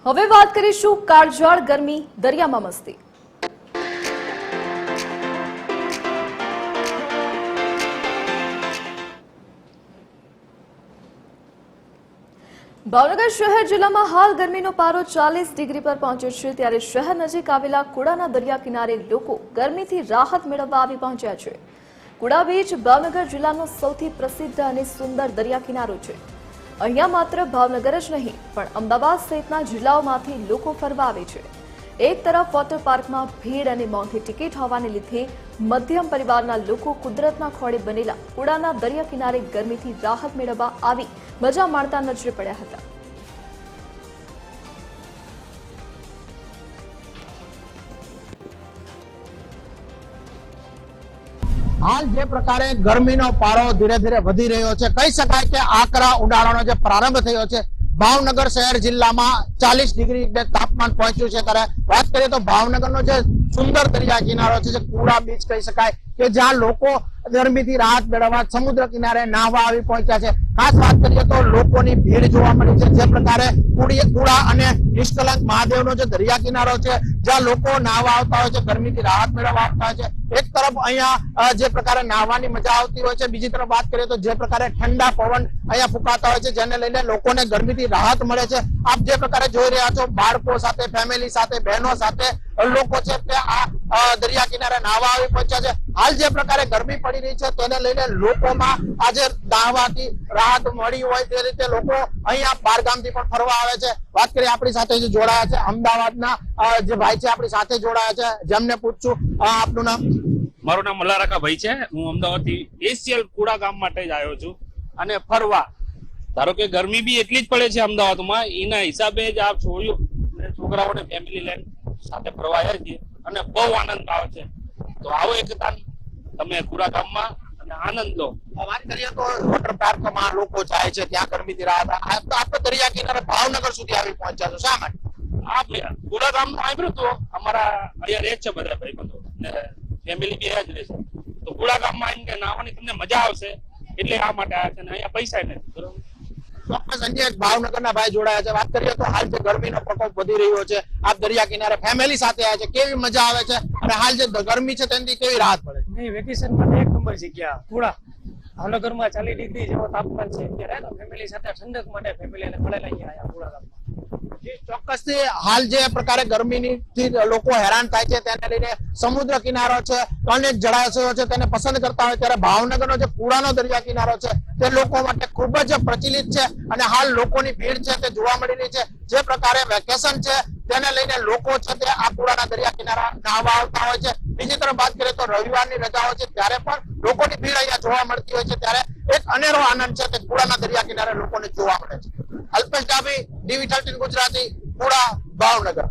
હવે વાત કરીશું કાળઝાળ ગરમી દરિયામાં મસ્તી। ભાવનગર શહેર જિલ્લામાં હાલ ગરમીનો પારો 40 ડિગ્રી પર પહોંચ્યો છે, ત્યારે શહેર નજીક આવેલા કુડાના દરિયા કિનારે લોકો ગરમીથી રાહત મેળવવા આવી પહોંચ્યા છે। કુડા બીચ ભાવનગર જિલ્લાનો સૌથી પ્રસિદ્ધ અને સુંદર દરિયા કિનારો છે। અહીંયા માત્ર ભાવનગર જ નહીં પણ અમદાવાદ સહિતના જિલ્લાઓમાંથી લોકો ફરવા આવે છે। એક તરફ વોટર પાર્કમાં ભીડ અને મોંઘી ટિકિટ હોવાને લીધે મધ્યમ પરિવારના લોકો કુદરતના ખોળે બનેલા કુડાના દરિયા કિનારે ગરમીથી રાહત મેળવવા આવી મજા માણતા નજરે પડ્યા હતા। हाल जे प्रकारे गर्मीनो पारो धीरे धीरे वधी रह्यो छे, कही शकाय के आकरा उडाळानो जे प्रारंभ थयो छे। भावनगर शहर जिल्ला में 40 डिग्री तापमान पहुंच्યું છે। ત્યારે વાત કરીએ તો ભાવનગરનો જે સુંદર દરિયા કિનારો છે, જે કુડા બીચ કહી શકાય કે જ્યાં લોકો ગરમીથી રાહત મેળવવા સમુદ્ર કિનારે નાહવા આવી પહોંચ્યા છે। ખાસ વાત કરીએ તો લોકોની ભીડ જોવા મળી છે। જે પ્રકારે કુડા અને નિષ્કલંક મહાદેવનો જે દરિયા કિનારો છે, જ્યાં લોકો નાહવા આવતા હોય છે, ગરમીથી રાહત મેળવવા આવતા હોય છે। એક તરફ અહીંયા જે પ્રકારે નાહવાની મજા આવતી હોય છે, બીજી તરફ વાત કરીએ તો જે પ્રકારે ઠંડા પવન અહીંયા ફૂંકાતા હોય છે, જેને લઈને લોકોને ગરમીથી રાહત મળે છે। આપ જે પ્રકારે જોઈ રહ્યા છો, બાળકો સાથે, ફેમિલી સાથે, બહેનો સાથે લોકો છે તે આ દરિયા કિનારે નાહવા આવી પહોંચ્યા છે। હાલ જે પ્રકારે ગરમી પડી રહી છે તેને લઈને લોકોમાં આજે નાહવાથી રાહત મળી હોય તે રીતે લોકો અહીંયા બહારગામથી પણ ફરવા આવે છે। વાત કરીએ આપણી સાથે જે જોડાયા છે અમદાવાદના જે ભાઈ છે આપણી સાથે જોડાયા છે, જેમને પૂછશું આપનું નામ। મારું નામ મલારાકા ભાઈ છે। હું અમદાવાદથી એશિયલ કુડા ગામ માટે જ આવ્યો છું અને ફરવા। ધારો કે ગરમી બી એટલી જ પડે છે અમદાવાદમાં, એના હિસાબે જ આપ જોયું છોકરાઓને ફેમિલી લઈને સાથે ફરવા આવ્યા છીએ અને બહુ આનંદ આવે છે। તો આવો એક તમે કુડા ગામમાં અને આનંદ લો। વાત કરીએ તો વોટર પાર્કમાં લોકો જાય છે, ત્યાં ગરમીથી રાહત આપણે દરિયા કિનારે ભાવનગર સુધી આવી પહોંચ્યા છો, શા માટે? આ કુડા ગામનું આવ્યું તો અમારા અહીંયા રહે છે બધા ભાઈબંધો ને ફેમિલી બી જ રહેશે, તો કુડા ગામમાં આવીને કે નાહવાની તમને મજા આવશે એટલે આ માટે આવ્યા છે ને અહીંયા પૈસા નથી, બરોબર। ચોક્કસ અન્ય એક ભાવનગરના ભાઈ જોડાયા છે। વાત કરીએ તો હાલ જે ગરમીનો પ્રકોપ વધી રહ્યો છે, આપ દરિયા કિનારે ફેમિલી સાથે આવ્યા છે, કેવી મજા આવે છે અને હાલ જે ગરમી છે તેનાથી કેવી રાહત મળે છે? નહીં, વેકેશન માટે એક નંબર જગ્યા કુડા। ભાવનગરમાં 40 ડિગ્રી જેવો તાપમાન છે ત્યારે ફેમિલી સાથે ઠંડક માટે ફેમિલીને મળેલા અહીંયા આયા કુડા ગામમાં। ચોક્કસથી હાલ જે પ્રકારે ગરમીથી લોકો હેરાન થાય છે તેને લઈને સમુદ્ર કિનારો છે, અનેક જળાશયો છે તેને પસંદ કરતા હોય, ત્યારે ભાવનગરનો જે કુડાનો દરિયા કિનારો છે તે લોકો માટે ખૂબ જ પ્રચલિત છે અને હાલ લોકોની ભીડ છે તે જોવા મળી રહી છે। જે પ્રકારે વેકેશન છે તેને લઈને લોકો છે તે આ કુડાના દરિયા કિનારા નાહવા આવતા હોય છે। બીજી તરફ વાત કરીએ તો રવિવારની રજાઓ છે ત્યારે પણ લોકોની ભીડ અહીંયા જોવા મળતી હોય છે, ત્યારે એક અનેરો આનંદ છે તે કુડાના દરિયા કિનારે લોકોને જોવા મળે છે। અલ્પેશ ડાભી, DV13 ગુજરાતી, કુડા, ભાવનગર।